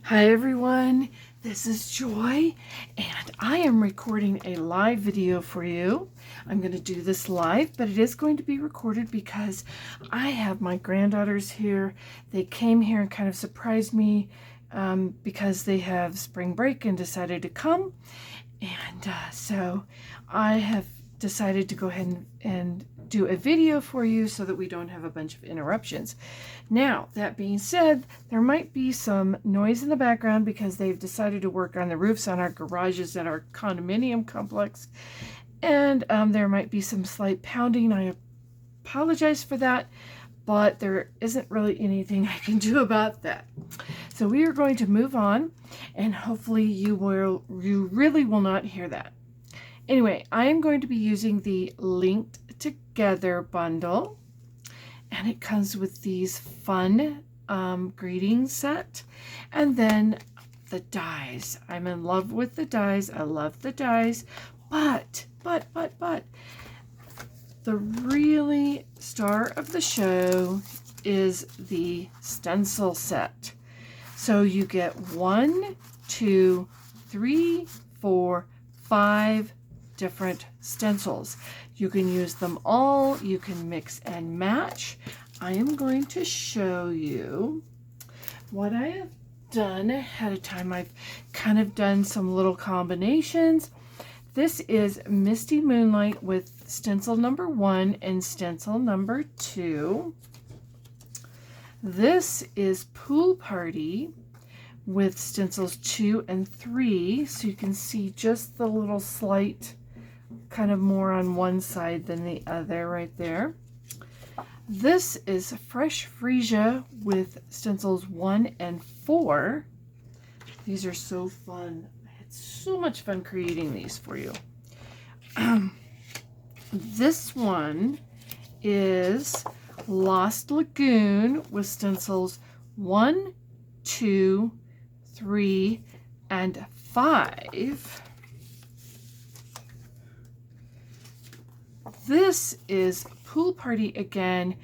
Hi everyone, this is Joy and I am recording a live video for you. I'm going to do this live, but it is going to be recorded because I have my granddaughters here. They came here and kind of surprised me because they have spring break and decided to come. And so I have decided to go ahead and do a video for you so that we don't have a bunch of interruptions. Now, that being said, there might be some noise in the background because they've decided to work on the roofs on our garages at our condominium complex. And there might be some slight pounding. I apologize for that, but there isn't really anything I can do about that. So we are going to move on, and hopefully you really will not hear that. Anyway, I am going to be using the Linked Together bundle, and it comes with these fun greeting set, and then the dies. I'm in love with the dies. I love the dies, but the really star of the show is the stencil set. So you get 1, 2, 3, 4, 5 different stencils. You can use them all. You can mix and match. I am going to show you what I have done ahead of time. I've kind of done some little combinations. This is Misty Moonlight with stencil number 1 and stencil number 2. This is Pool Party with stencils 2 and 3. So you can see just the little slight kind of more on one side than the other right there. This is Fresh Freesia with stencils 1 and 4. These are so fun. I had so much fun creating these for you. This one is Lost Lagoon with stencils 1, 2, 3, and 5. This is Pool Party again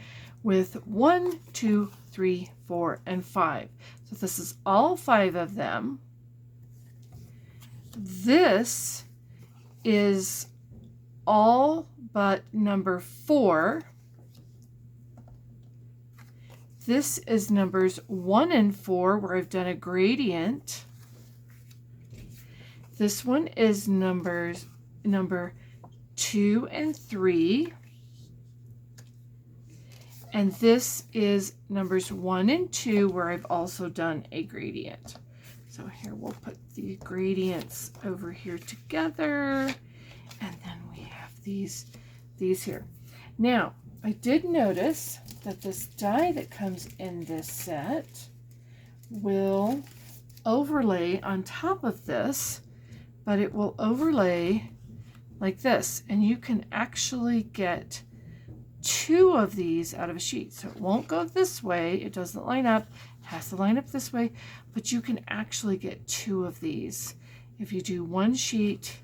with 1, 2, 3, 4, and 5. So this is all 5 of them. This is all but number 4. This is numbers 1 and 4 where I've done a gradient. This one is number 2 and 3. And this is numbers 1 and 2 where I've also done a gradient. So here we'll put the gradients over here together, and then we have these here. Now, I did notice that this die that comes in this set will overlay on top of this, but it will overlay like this, and you can actually get 2 of these out of a sheet. So it won't go this way, it doesn't line up, it has to line up this way, but you can actually get 2 of these if you do one sheet.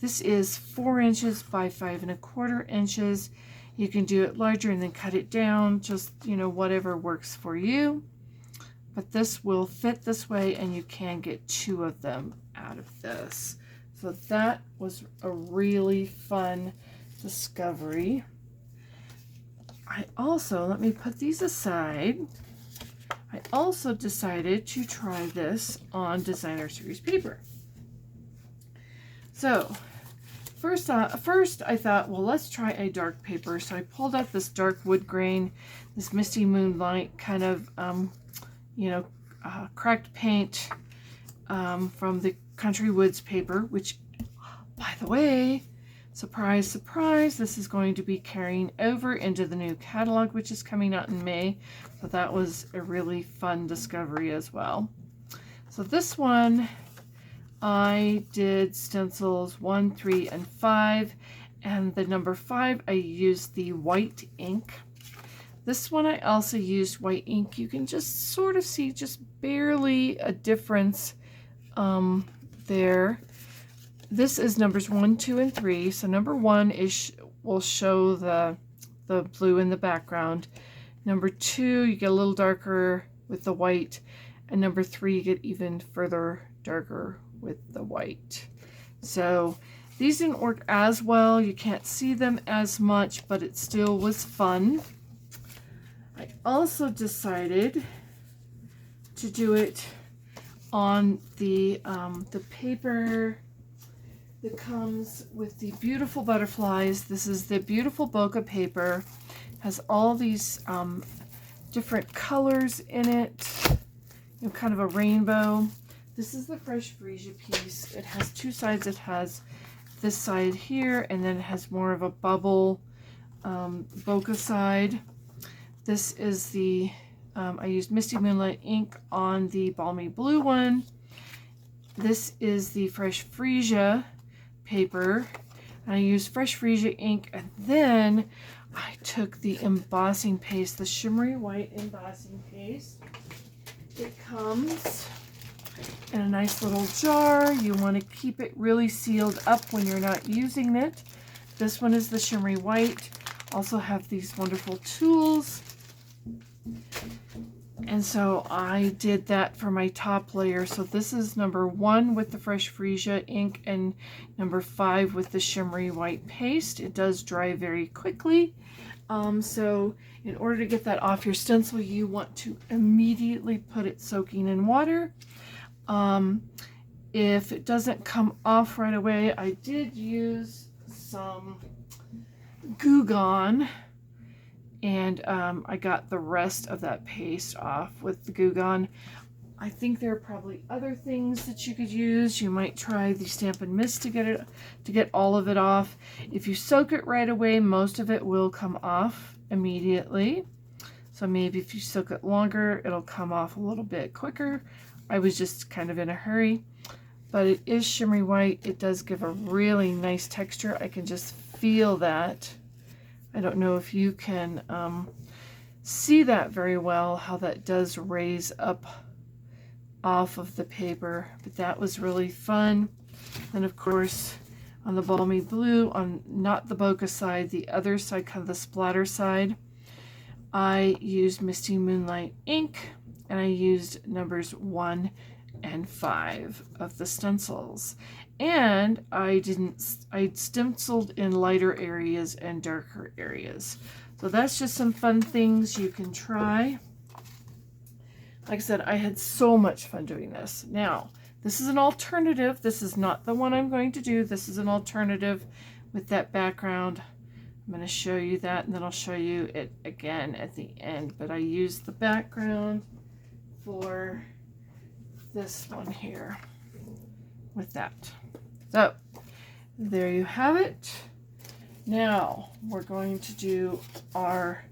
This is 4 inches by 5¼ inches. You can do it larger and then cut it down, just whatever works for you, but this will fit this way, and you can get 2 of them out of this. So that was a really fun discovery. I also, let me put these aside, I also decided to try this on Designer Series paper. So first I thought, well, let's try a dark paper. So I pulled out this dark wood grain, this Misty Moonlight kind of cracked paint from the Country Woods paper, which, by the way, surprise, surprise, this is going to be carrying over into the new catalog, which is coming out in May. So that was a really fun discovery as well. So this one, I did stencils 1, 3, and 5. And the number 5, I used the white ink. This one I also used white ink. You can just sort of see just barely a difference there. This is numbers 1, 2, and 3. So number 1 will show the blue in the background. Number 2, you get a little darker with the white. and number 3 you get even further darker with the white. So these didn't work as well. You can't see them as much, but it still was fun. I also decided to do it on the paper that comes with the beautiful butterflies. This is the beautiful bokeh paper. Has all these different colors in it, you know, kind of a rainbow. This is the Fresh Freesia piece. It has 2 sides. It has this side here, and then it has more of a bubble bokeh side. This is the, I used Misty Moonlight ink on the Balmy Blue one. This is the Fresh Freesia paper, and I used Fresh Freesia ink, and then I took the embossing paste, the shimmery white embossing paste. It comes in a nice little jar. You want to keep it really sealed up when you're not using it. This one is the shimmery white. Also have these wonderful tools. And so I did that for my top layer. So this is number 1 with the Fresh Freesia ink and number 5 with the shimmery white paste. It does dry very quickly. So in order to get that off your stencil, you want to immediately put it soaking in water. If it doesn't come off right away, I did use some Goo Gone, and I got the rest of that paste off with the Goo Gone. I think there are probably other things that you could use. You might try the Stampin' Mist to get all of it off. If you soak it right away, most of it will come off immediately. So maybe if you soak it longer, it'll come off a little bit quicker. I was just kind of in a hurry, but it is shimmery white. It does give a really nice texture. I can just feel that. I don't know if you can see that very well, how that does raise up off of the paper, but that was really fun. And of course, on the Balmy Blue, on not the bokeh side, the other side, kind of the splatter side, I used Misty Moonlight ink, and I used numbers 1 and 5 of the stencils. And I stenciled in lighter areas and darker areas. So that's just some fun things you can try. Like I said, I had so much fun doing this. Now, this is an alternative. This is not the one I'm going to do. This is an alternative with that background. I'm going to show you that, and then I'll show you it again at the end. But I used the background for this one here with that. So, there you have it. Now, we're going to do our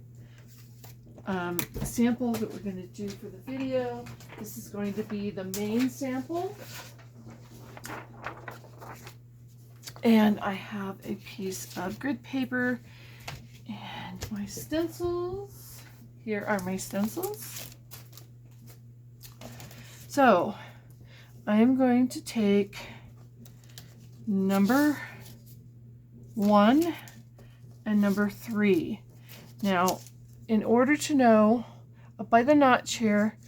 sample that we're going to do for the video. This is going to be the main sample. And I have a piece of grid paper and my stencils. Here are my stencils. So, I am going to take number 1 and number 3. Now, in order to know, up by the notch here,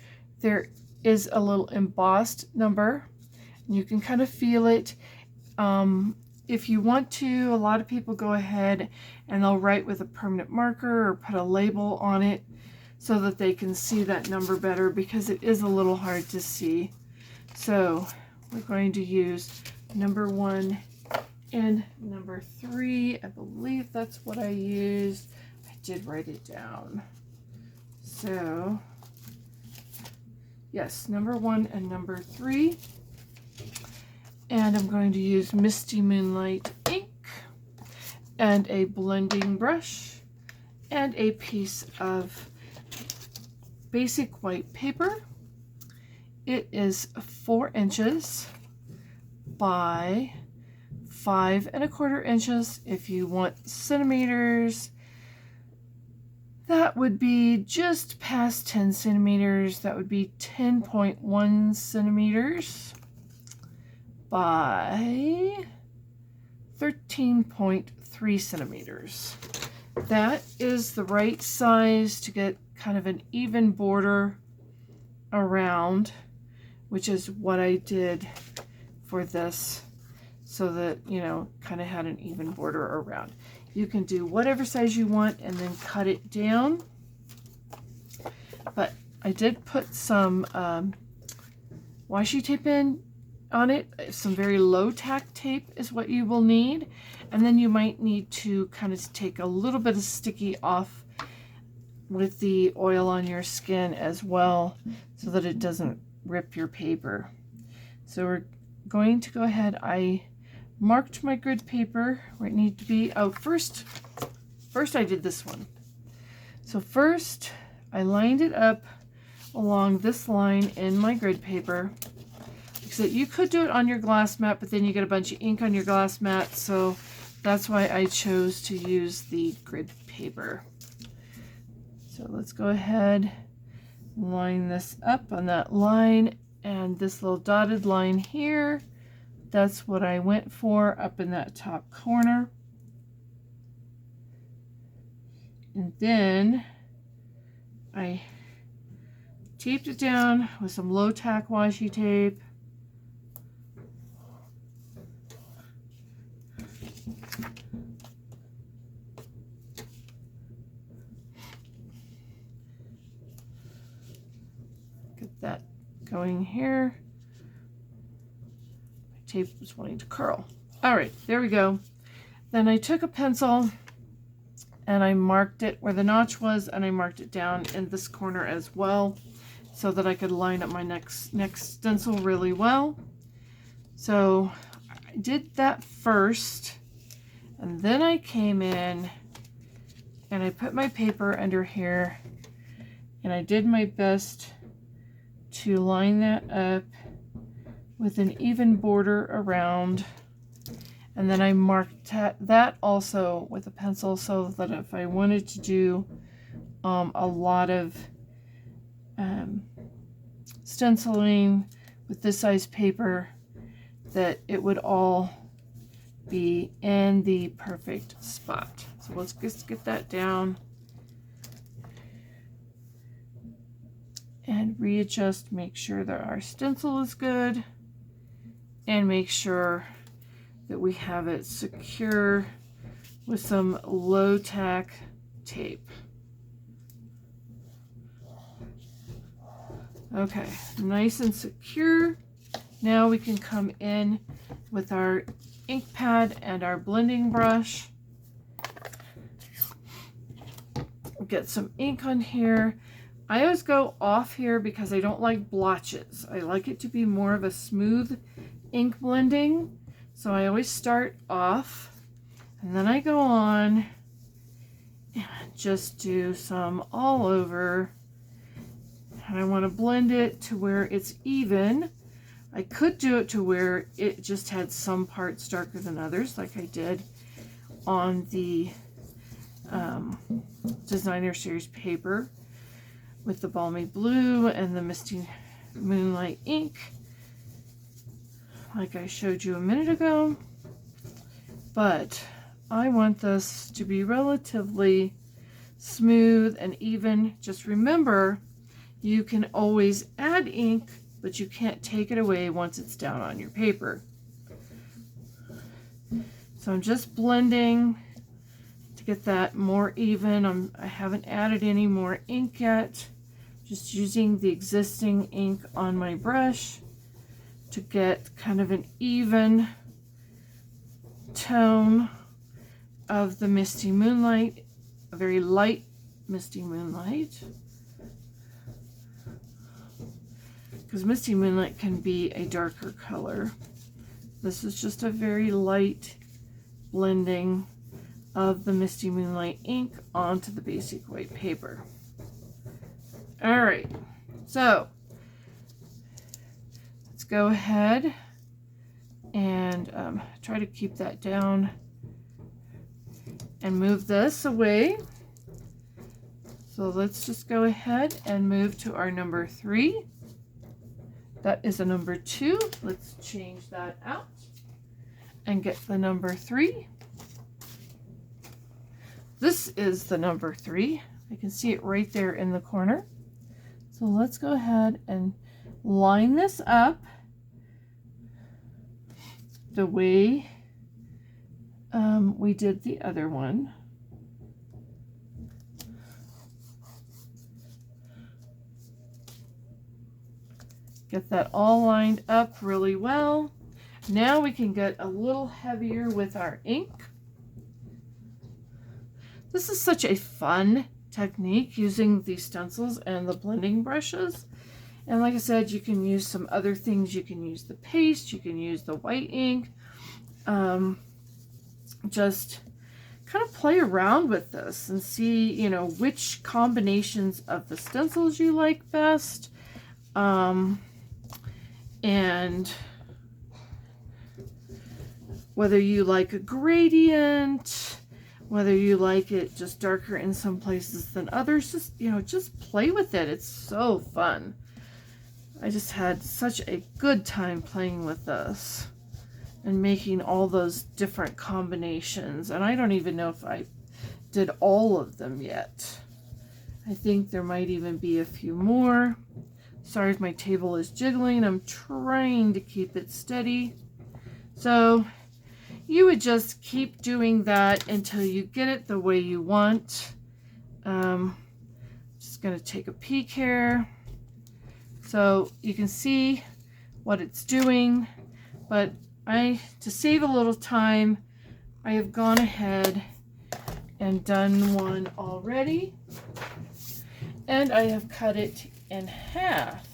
there is a little embossed number. You can kind of feel it. If you want to, a lot of people go ahead and they'll write with a permanent marker or put a label on it so that they can see that number better, because it is a little hard to see. So we're going to use number 1 and number 3. I believe that's what I used. I did write it down. So yes, number 1 and number 3. And I'm going to use Misty Moonlight ink and a blending brush and a piece of basic white paper. It is 4 inches by 5 1/4 inches. If you want centimeters, that would be just past 10 centimeters. That would be 10.1 centimeters by 13.3 centimeters. That is the right size to get kind of an even border around, which is what I did for this, so that, you know, kind of had an even border around. You can do whatever size you want and then cut it down. But I did put some washi tape on it. Some very low tack tape is what you will need. And then you might need to kind of take a little bit of sticky off with the oil on your skin as well, so that it doesn't rip your paper. So we're going to go ahead. I marked my grid paper where it needed to be. Oh, first I did this one. So first I lined it up along this line in my grid paper. So you could do it on your glass mat, but then you get a bunch of ink on your glass mat, so that's why I chose to use the grid paper. So let's go ahead and line this up on that line, and this little dotted line here, that's what I went for up in that top corner. And then I taped it down with some low tack washi tape. Get that going here. My tape was wanting to curl. All right, there we go. Then I took a pencil and I marked it where the notch was, and I marked it down in this corner as well, so that I could line up my next stencil really well. So I did that first, and then I came in and I put my paper under here, and I did my best to line that up with an even border around. And then I marked that also with a pencil, so that if I wanted to do a lot of stenciling with this size paper, that it would all be in the perfect spot. So let's just get that down and readjust, make sure that our stencil is good, and make sure that we have it secure with some low tack tape. Okay, nice and secure. Now we can come in with our ink pad and our blending brush. Get some ink on here. I always go off here because I don't like blotches. I like it to be more of a smooth ink blending. So I always start off, and then I go on and just do some all over. And I want to blend it to where it's even. I could do it to where it just had some parts darker than others, like I did on the Designer Series paper with the Balmy Blue and the Misty Moonlight ink, like I showed you a minute ago. But I want this to be relatively smooth and even. Just remember, you can always add ink, but you can't take it away once it's down on your paper. So I'm just blending to get that more even. I haven't added any more ink yet. Just using the existing ink on my brush to get kind of an even tone of the Misty Moonlight, a very light Misty Moonlight. Because Misty Moonlight can be a darker color. This is just a very light blending of the Misty Moonlight ink onto the basic white paper. All right, so let's go ahead and try to keep that down and move this away. So let's just go ahead and move to our number 3. That is a number 2. Let's change that out and get the number 3. This is the number 3. I can see it right there in the corner. So let's go ahead and line this up the way we did the other one. Get that all lined up really well. Now we can get a little heavier with our ink. This is such a fun technique using the stencils and the blending brushes. And like I said, you can use some other things. You can use the paste, you can use the white ink. Just kind of play around with this and see, you know, which combinations of the stencils you like best. And whether you like a gradient, whether you like it just darker in some places than others, just, you know, just play with it. It's so fun. I just had such a good time playing with this and making all those different combinations. And I don't even know if I did all of them yet. I think there might even be a few more. Sorry if my table is jiggling. I'm trying to keep it steady. So you would just keep doing that until you get it the way you want. Just going to take a peek here. So you can see what it's doing, but to save a little time, I have gone ahead and done one already, and I have cut it in half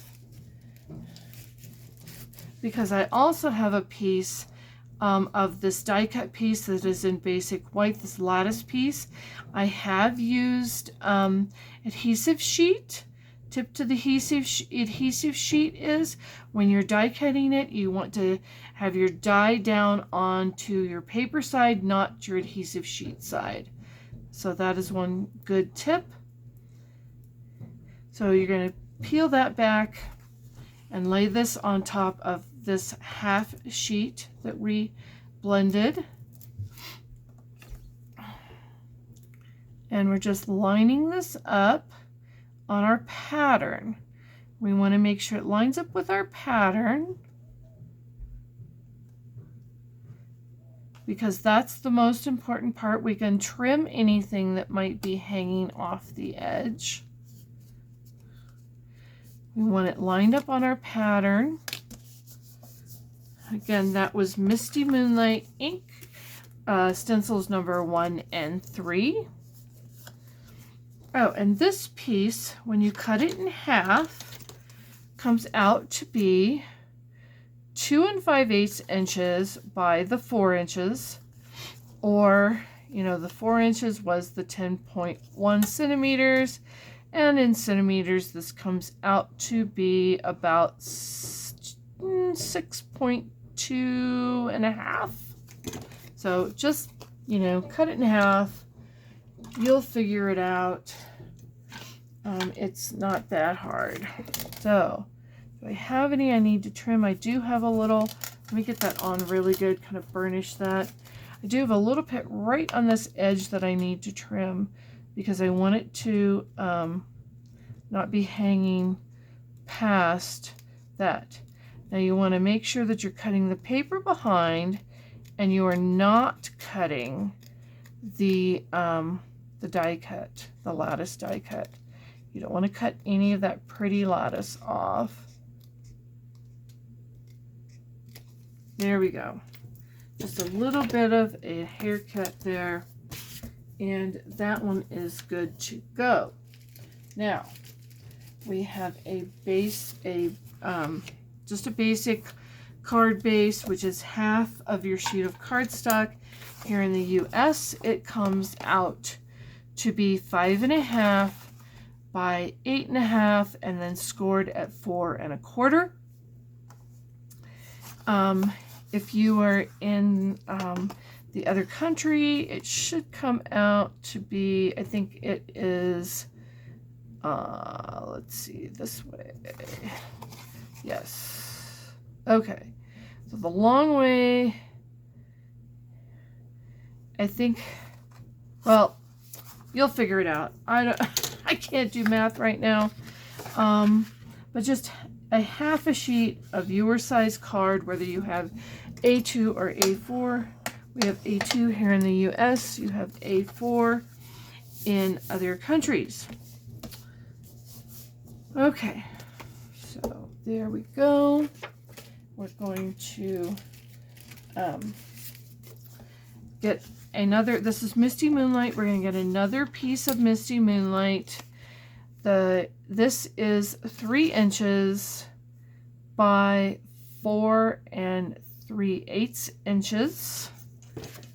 because I also have a piece of this die cut piece that is in basic white, this lattice piece. I have used adhesive sheet. Tip to the adhesive sheet is when you're die cutting it, you want to have your die down onto your paper side, not your adhesive sheet side. So that is one good tip. So you're going to peel that back and lay this on top of this half sheet that we blended. And we're just lining this up on our pattern. We want to make sure it lines up with our pattern because that's the most important part. We can trim anything that might be hanging off the edge. We want it lined up on our pattern. Again, that was Misty Moonlight ink, stencils number 1 and 3. Oh, and this piece, when you cut it in half, comes out to be 2 5/8 inches by the 4 inches, or, you know, the 4 inches was the 10.1 centimeters, and in centimeters, this comes out to be about 6.2 and a half. So just, you know, cut it in half. You'll figure it out. It's not that hard. So, do I have any I need to trim? I do have a little. Let me get that on really good, kind of burnish that. I do have a little bit right on this edge that I need to trim because I want it to not be hanging past that. Now you want to make sure that you're cutting the paper behind and you are not cutting the die cut, the lattice die cut. You don't want to cut any of that pretty lattice off. There we go. Just a little bit of a haircut there, and that one is good to go. Now, we have a base, just a basic card base, which is half of your sheet of cardstock. Here in the US, it comes out to be 5.5 by 8.5, and then scored at 4 1/4. If you are in the other country, it should come out to be, I think it is, let's see, this way. Yes. Okay. So the long way, I think, well, you'll figure it out. I can't do math right now. But just a half a sheet of your size card, whether you have A2 or A4. We have A2 here in the US, you have A4 in other countries. Okay, so there we go. We're going to get another, this is Misty Moonlight. We're going to get another piece of Misty Moonlight. This is 3 inches by 4 3/8 inches.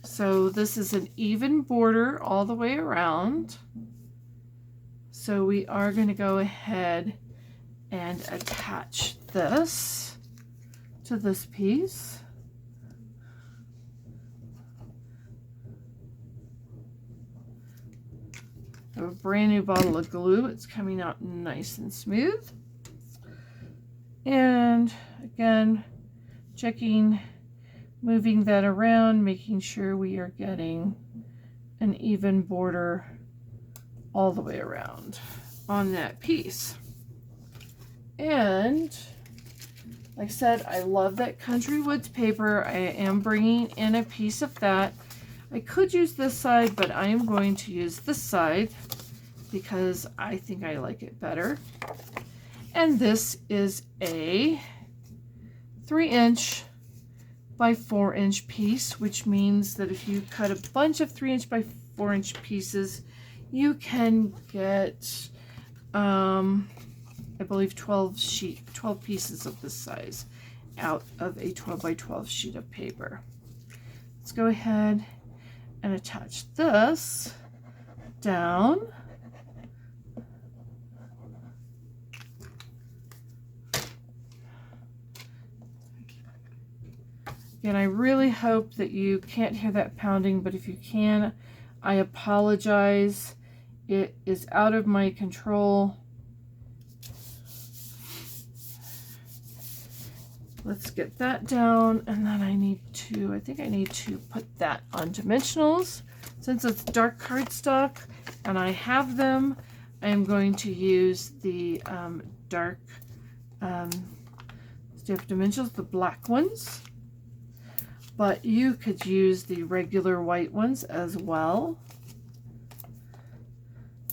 So this is an even border all the way around. So we are going to go ahead and attach this to this piece. I have a brand new bottle of glue. It's coming out nice and smooth. And again, checking, moving that around, making sure we are getting an even border all the way around on that piece. And like I said, I love that Country Woods paper. I am bringing in a piece of that. I could use this side, but I am going to use this side because I think I like it better. And this is a 3-inch by 4-inch piece, which means that if you cut a bunch of 3-inch by 4-inch pieces, you can get, I believe 12 pieces of this size out of a 12 by 12 sheet of paper. Let's go ahead and attach this down. And I really hope that you can't hear that pounding, but if you can, I apologize. It is out of my control. Let's get that down, and then I think I need to put that on dimensionals. Since it's dark cardstock and I have them, I am going to use the dark stamped dimensionals, the black ones. But you could use the regular white ones as well.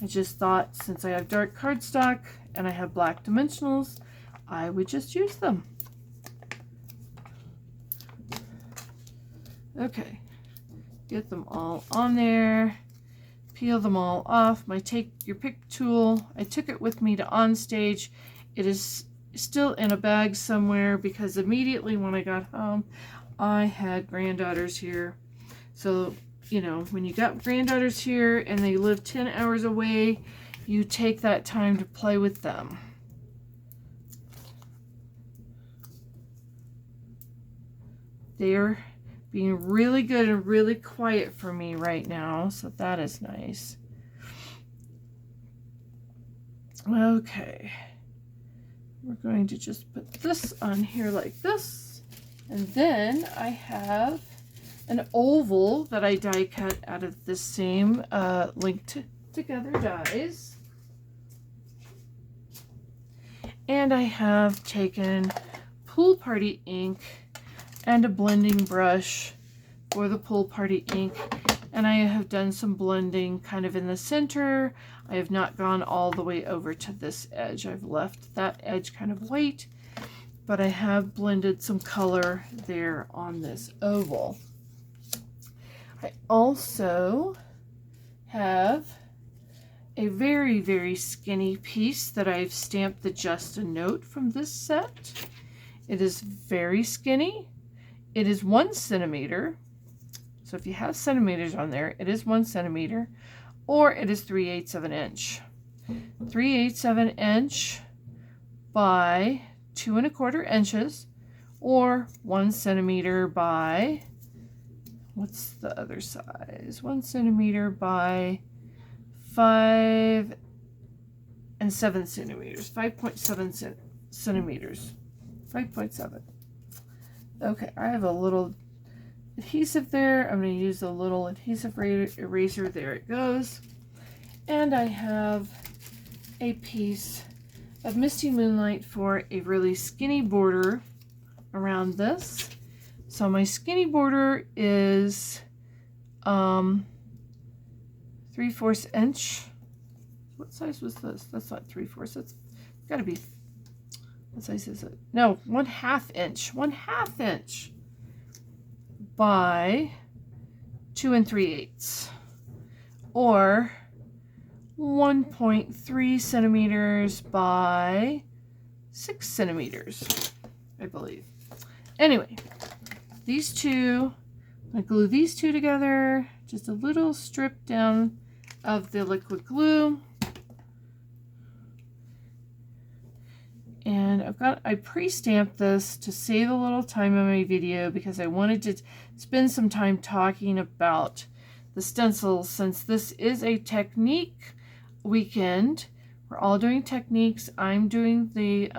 I just thought since I have dark cardstock and I have black dimensionals, I would just use them. Okay, get them all on there, peel them all off. My Take Your Pick tool, I took it with me to on stage. It is still in a bag somewhere because immediately when I got home, I had granddaughters here. So, you know, when you got granddaughters here and they live 10 hours away, you take that time to play with them. They're being really good and really quiet for me right now, so that is nice. Okay, we're going to just put this on here like this. And then I have an oval that I die cut out of the same linked together dies. And I have taken Pool Party ink and a blending brush for the Pool Party ink. And I have done some blending kind of in the center. I have not gone all the way over to this edge. I've left that edge kind of white. But I have blended some color there on this oval. I also have a very, very skinny piece that I've stamped the Just a Note from this set. It is very skinny. It is 1 centimeter. So if you have centimeters on there, it is 1 centimeter, or it is 3/8 of an inch. 3/8 of an inch by 2 1/4 inches, or 1 centimeter by, what's the other size? 1 centimeter by 5 7 centimeters, 5.7 centimeters, 5.7. Okay, I have a little adhesive there. I'm going to use a little adhesive eraser. There it goes. And I have a piece of Misty Moonlight for a really skinny border around this. So my skinny border is 3/4 inch. What size was this? That's not 3/4. That's gotta be, what size is it? No, 1/2 inch. 1/2 inch by 2 3/8, or 1.3 centimeters by 6 centimeters, I believe. Anyway, these two, I glue these two together, just a little strip down of the liquid glue. And I pre-stamped this to save a little time in my video because I wanted to spend some time talking about the stencils, since this is a technique weekend. We're all doing techniques. I'm doing the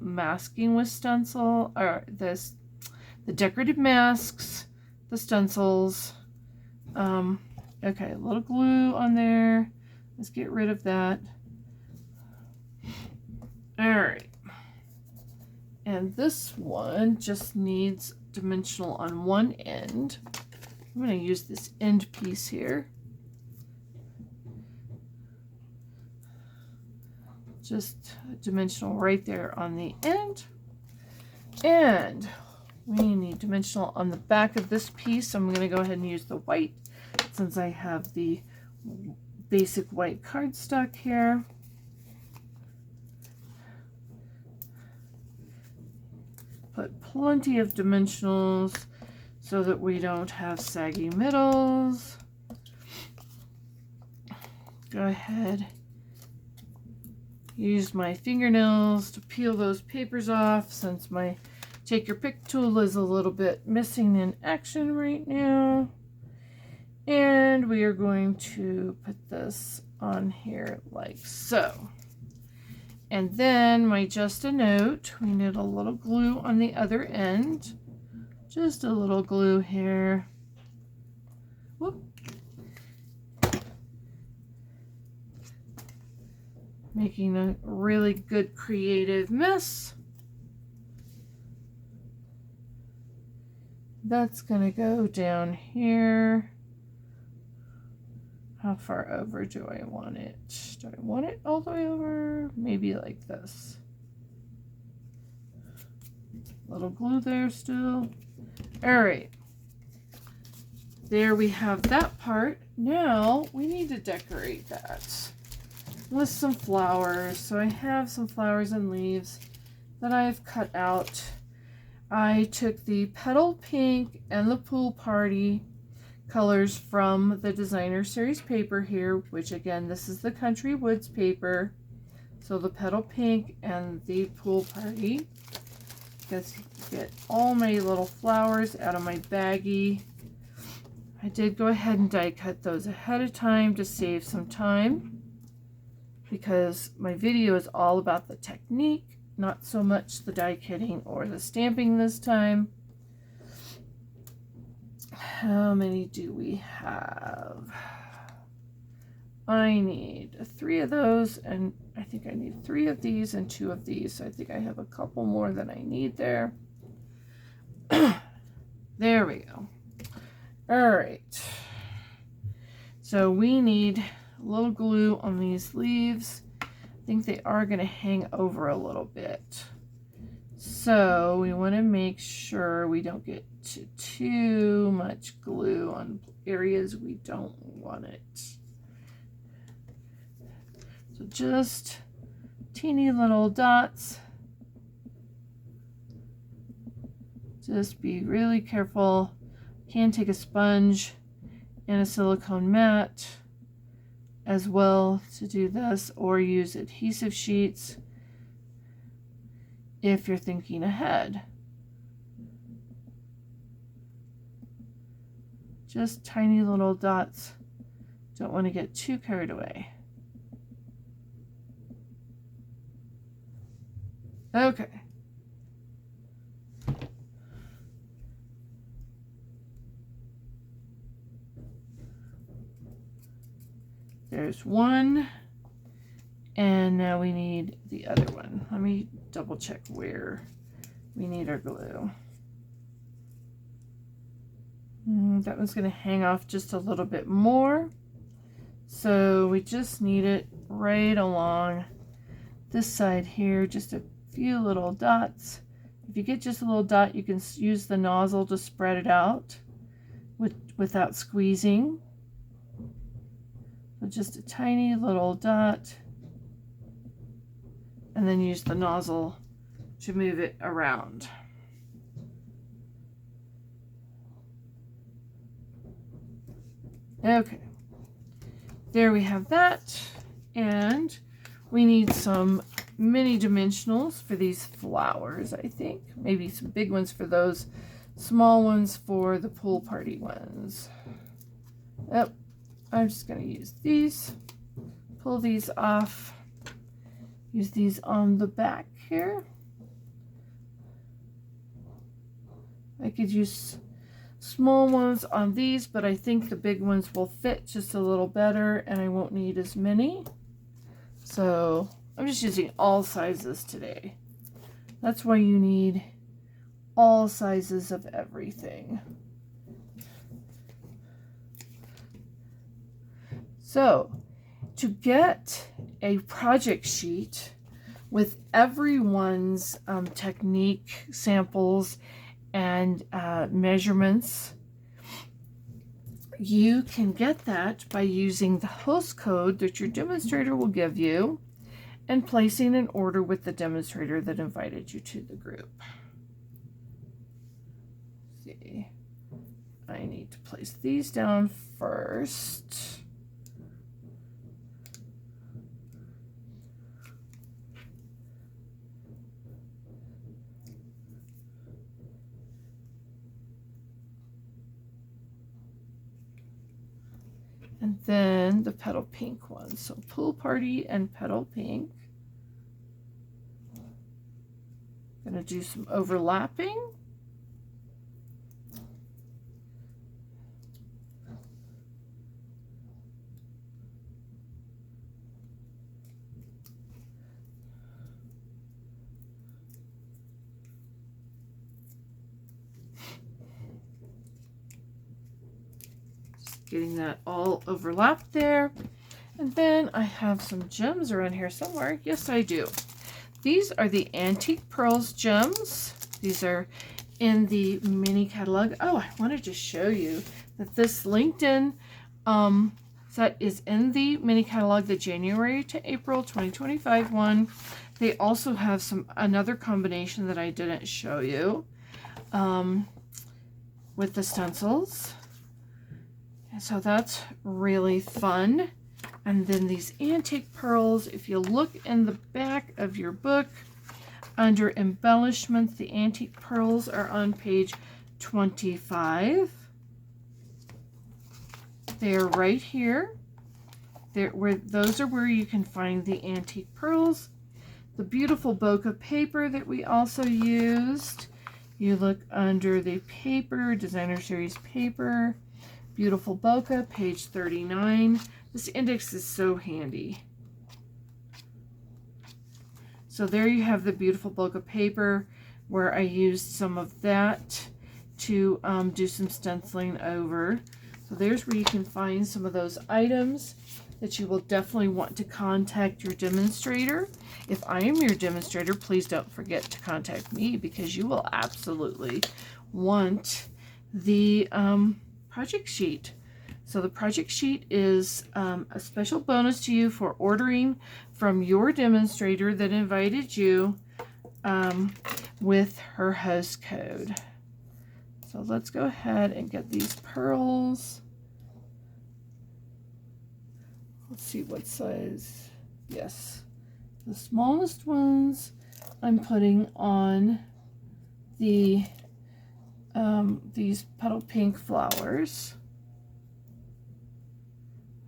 masking with stencil, or the decorative masks, the stencils. Okay, a little glue on there. Let's get rid of that. All right. And this one just needs dimensional on one end. I'm going to use this end piece here. Just dimensional right there on the end. And we need dimensional on the back of this piece. I'm going to go ahead and use the white since I have the basic white cardstock here. Put plenty of dimensionals so that we don't have saggy middles. Go ahead, use my fingernails to peel those papers off since my take your pick tool is a little bit missing in action right now. And we are going to put this on here like so. And then my just a note, we need a little glue on the other end. Just a little glue here. Whoop. Making a really good creative mess. That's gonna go down here. How far over do I want it? Do I want it all the way over? Maybe like this. Little glue there still. All right. There we have that part. Now we need to decorate that with some flowers. So I have some flowers and leaves that I've cut out. I took the Petal Pink and the Pool Party colors from the designer series paper here, which again, this is the Country Woods paper. So the Petal Pink and the Pool Party. Just get all my little flowers out of my baggie. I did go ahead and die cut those ahead of time to save some time, because my video is all about the technique, not so much the die cutting or the stamping this time. How many do we have? I need 3 of those, and I think I need 3 of these and 2 of these. So I think I have a couple more than I need there. There we go. All right. So we need a little glue on these leaves. I think they are going to hang over a little bit. So we want to make sure we don't get too much glue on areas we don't want it. So just teeny little dots. Just be really careful. Can take a sponge and a silicone mat as well to do this, or use adhesive sheets if you're thinking ahead. Just tiny little dots. Don't want to get too carried away. Okay. There's one, And now we need the other one. Let me double check where we need our glue. That one's going to hang off just a little bit more. So we just need it right along this side here, just a few little dots. If you get just a little dot, you can use the nozzle to spread it out without squeezing. So just a tiny little dot, and then use the nozzle to move it around. Okay, there we have that, and we need some mini dimensionals for these flowers, I think. Maybe some big ones for those, small ones for the pool party ones. Yep, I'm just going to use these, pull these off, use these on the back here. I could use small ones on these, but I think the big ones will fit just a little better and I won't need as many. So I'm just using all sizes today. That's why you need all sizes of everything. So to get a project sheet with everyone's technique samples and measurements, you can get that by using the host code that your demonstrator will give you and placing an order with the demonstrator that invited you to the group. Let's see, I need to place these down first. And then the petal pink one. So pool party and petal pink. Gonna do some overlapping. Getting that all overlapped there. And then I have some gems around here somewhere. Yes, I do. These are the Antique Pearls gems. These are in the mini catalog. Oh, I wanted to show you that this LinkedIn set is in the mini catalog, the January to April 2025 one. They also have another combination that I didn't show you with the stencils. So that's really fun. And then these antique pearls, if you look in the back of your book, under embellishments, the antique pearls are on page 25. They're right here. Those are where you can find the antique pearls. The beautiful bokeh paper that we also used. You look under the paper, designer series paper. Beautiful bokeh, page 39. This index is so handy. So there you have the beautiful bokeh paper where I used some of that to do some stenciling over. So there's where you can find some of those items that you will definitely want to contact your demonstrator. If I am your demonstrator, please don't forget to contact me because you will absolutely want the project sheet. So the project sheet is a special bonus to you for ordering from your demonstrator that invited you with her host code. So let's go ahead and get these pearls. Let's see what size. Yes, the smallest ones I'm putting on the these petal pink flowers.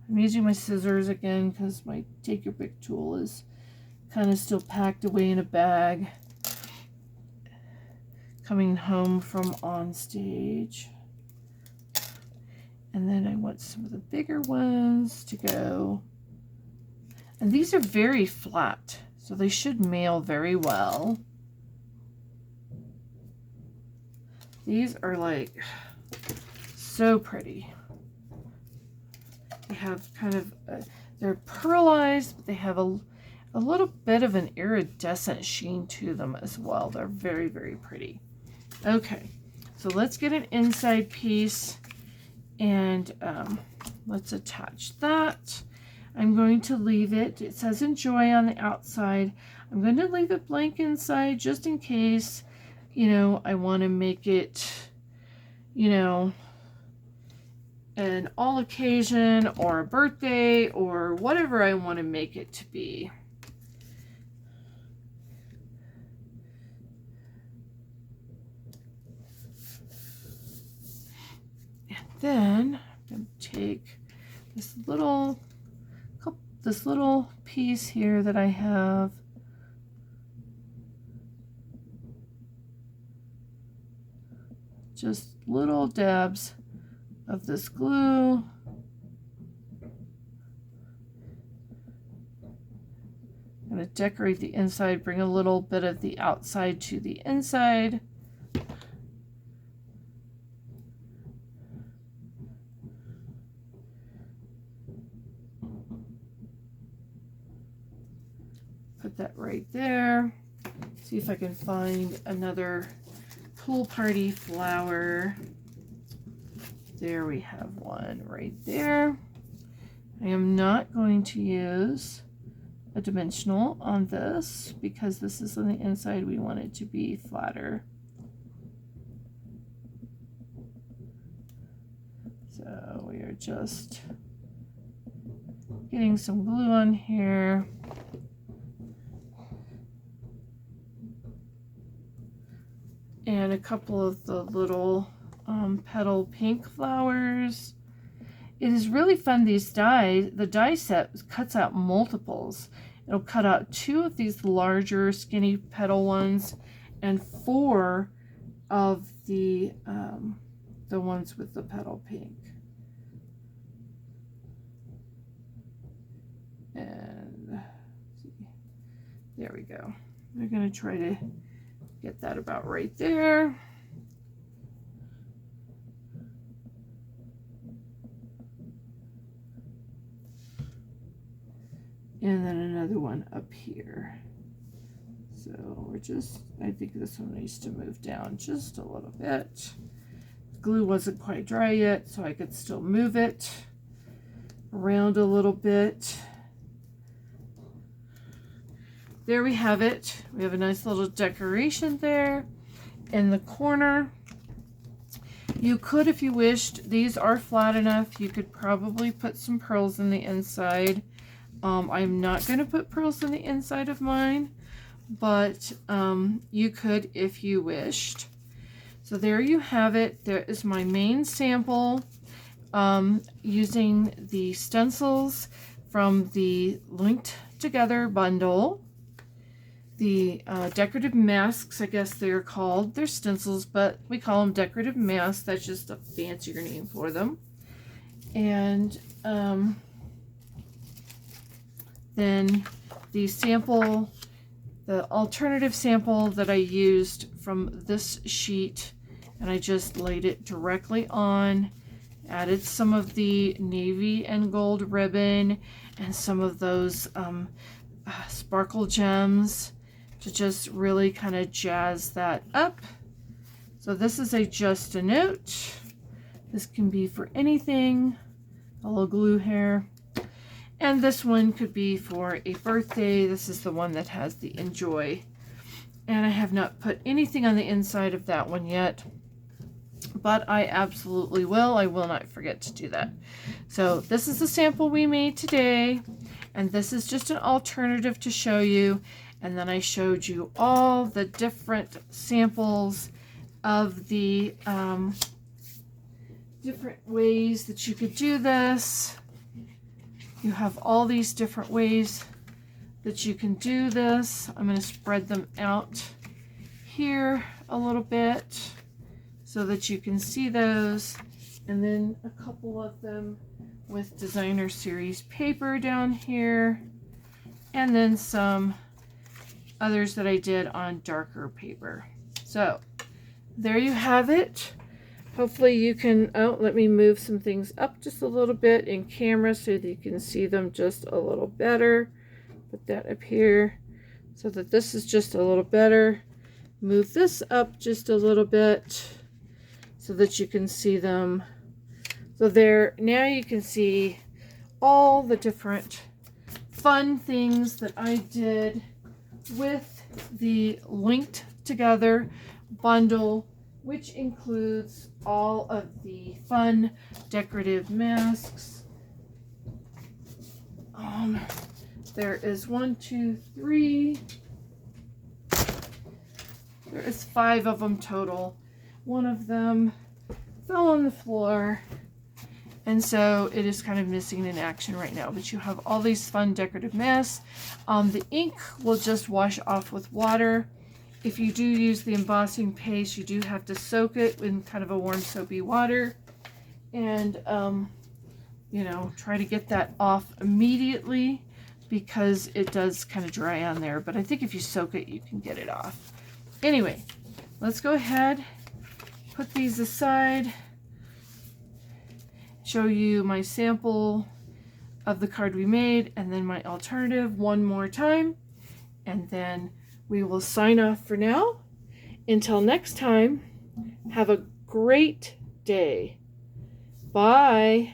I'm using my scissors again because my Take Your Pick tool is kind of still packed away in a bag coming home from on stage. And then I want some of the bigger ones to go And these are very flat, so they should mail very well. These are like so pretty. They have kind of, they're pearlized, but they have a little bit of an iridescent sheen to them as well. They're very, very pretty. Okay, so let's get an inside piece and let's attach that. I'm going to leave it, it says enjoy on the outside. I'm going to leave it blank inside just in case, you know, I want to make it, you know, an all occasion or a birthday or whatever I want to make it to be. And then I'm going to take this little piece here that I have. Just little dabs of this glue. I'm going to decorate the inside, bring a little bit of the outside to the inside. Put that right there. See if I can find another pool party flower. There we have one right there. I am not going to use a dimensional on this because this is on the inside. We want it to be flatter. So we are just getting some glue on here. And a couple of the little petal pink flowers. It is really fun, these dies. The die set cuts out multiples. It'll cut out 2 of these larger skinny petal ones and 4 of the ones with the petal pink. And there we go. We're going to try to get that about right there. And then another one up here. So we're just, I think this one needs to move down just a little bit. Glue wasn't quite dry yet, so I could still move it around a little bit. There we have it. We have a nice little decoration there in the corner. You could, if you wished, these are flat enough, you could probably put some pearls in the inside. I'm not going to put pearls in the inside of mine, but you could if you wished. So there you have it. There is my main sample using the stencils from the Linked Together bundle. The Decorative Masks, I guess they're called. They're stencils, but we call them Decorative Masks. That's just a fancier name for them. And then the sample, the alternative sample that I used from this sheet, and I just laid it directly on, added some of the navy and gold ribbon and some of those sparkle gems to just really kind of jazz that up. So this is a just a note. This can be for anything. A little glue hair. And this one could be for a birthday. This is the one that has the enjoy. And I have not put anything on the inside of that one yet, but I absolutely will. I will not forget to do that. So this is the sample we made today, and this is just an alternative to show you. And then I showed you all the different samples of the different ways that you could do this. You have all these different ways that you can do this. I'm going to spread them out here a little bit so that you can see those. And then a couple of them with designer series paper down here. and then some others that I did on darker paper. So there you have it. Hopefully you can, oh, let me move some things up just a little bit in camera so that you can see them just a little better. Put that up here so that this is just a little better. Move this up just a little bit so that you can see them. So there, now you can see all the different fun things that I did with the linked together bundle, which includes all of the fun decorative masks. There is 1, 2, 3. There is 5 of them total. One of them fell on the floor, and so it is kind of missing in action right now. But you have all these fun decorative masks. The ink will just wash off with water. If you do use the embossing paste, you do have to soak it in kind of a warm soapy water, and you know, try to get that off immediately because it does kind of dry on there. But I think if you soak it, you can get it off. Anyway, let's go ahead, put these aside, show you my sample of the card we made, and then my alternative one more time, and then we will sign off for now. Until next time, have a great day. Bye.